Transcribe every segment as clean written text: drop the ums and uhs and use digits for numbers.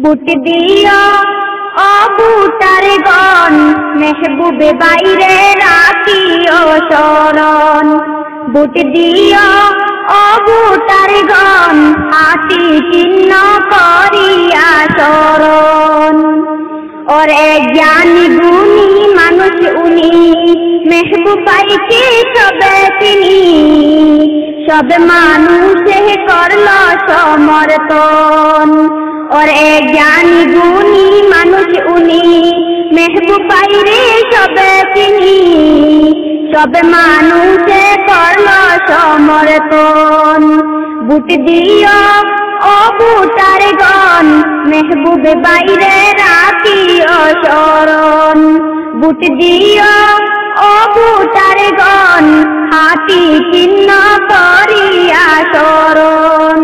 বুট দিও ও বুটার গণ মেহবুবে বাইরে রাখিও শরণ। বুট দিও ও বুটার গণ হাতি চিহ্ন করিয়া শরণ। ওরে জ্ঞানী গুণী মানুষ উনি মেহবুব ভাইকে সবে চিনি। সব মানুষে করল সমর্থন। ওরে জ্ঞানী গুণী মানুষ উনি মেহবুব ভাইরে সবে চিনি। সব মানুষে করল সমর্থন। বুট দিও ও বুটার গণ মেহবুব বাইরে রাখিও শরণ। বুট দিও ও বুটার গণ হাতি চিহ্ন করিয়া শরণ।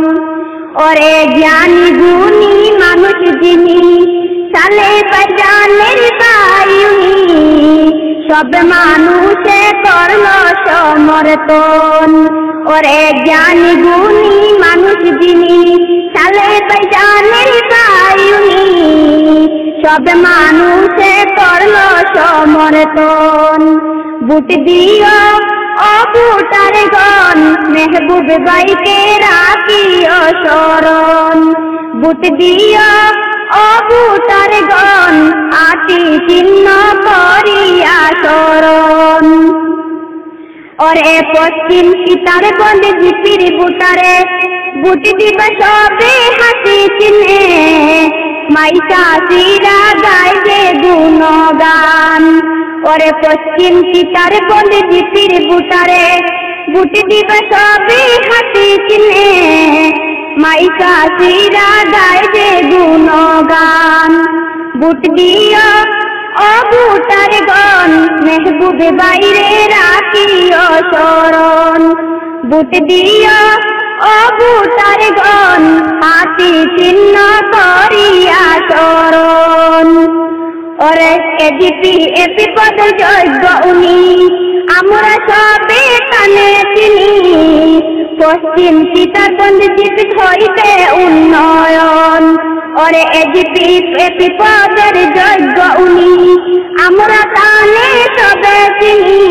ওরে জ্ঞানী গুণী মানুষ যিনি সালে বাজানের বায়ুনি। সব মানুষে করল সমর্থন। ওরে জ্ঞানী গুণী মানুষ যিনি সালে বাজানের বায়ুনি। সব মানুষে করল সমর্থন। বুট দিও ও বুটার গণ মেহবুব ভাইকে রাখিও শরণ। বুট দিও ও বুটার গণ হাতি চিহ্ন করিয়া শরণ। ওরে পশ্চিম সীতার বন্ধ জিপির বুটারে বুট দিবা সবে হাতি চিহ্নে। মাইসা সিরা গায় যে গুণগান। ওরে পশ্চিম সীতার বন্ধ জিপির বুটারে বুট দিবা সবে হাতি চিহ্নে। মাইসা সিরা গায় যে গুণগান। বুট দিও ও বুটার গণ মেহবুব বাইরে রাখিও শরণ। বুট দিও ও বুটার গণ হাতি চিহ্ন করিয়া শরণ। ওরে এজিপি এপি পদ যোগ্য উনি আমরা সবে কানে চিনি। পশ্চিম সীতারগঞ্জ জিপি হইতে উন্নয়ন। ওরে এজিপি এপি পদের যোগ্য উনি আমরা কানে সবে চিনি।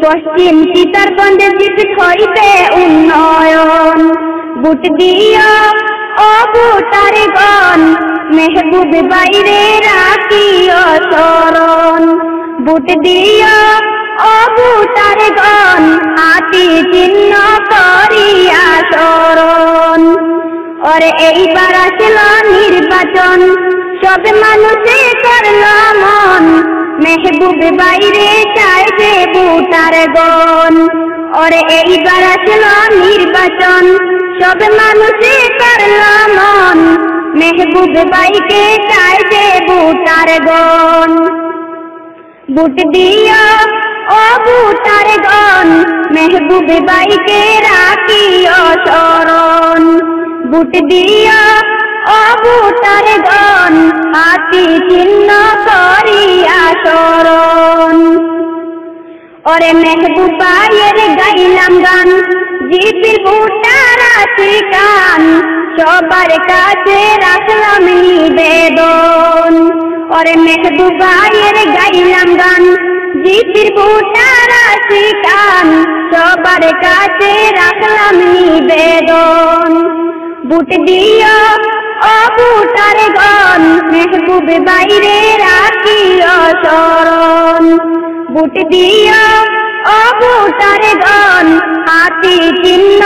পশ্চিম সীতারগঞ্জ জিপি হইতে উন্নয়ন। বুট দিও ও বুটার গণ মেহবুব বাইরে রাখিও শরণ। বুট দিও ও বুটার গণ হাতি চিহ্ন করিয়া শরণ। ওরে এইবার আসল নির্বাচন সব মানুষে করল মন। মেহবুব বাইরে চাই যে বুটার গণ। ওরে এইবার আসল নির্বাচন সব মানুষে করল মন। মেহবুব ভাইকে চাই যে বুটার গণ। বুট দিও ও বুটার গণ মেহবুব ভাইকে রাখিও শরণ। বুট দিও ও বুটার গণ হাতি চিহ্ন করিয়া শরণ। ওরে মেহবুব ভাইয়ের গাইলাম গান জিপির বুটার আছি গান। সবার কাছে রাখলাম নিবেদন। ওরে মেহবুব ভাইয়ের গাইলাম গান জিপির বুটার আছি গান। সবার কাছে রাখলাম নিবেদন। বুট দিও ও বুটার গণ মেহবুব বাইরে রাখিও শরণ। বুট দিও ও বুটার গণ হাতি চিহ্ন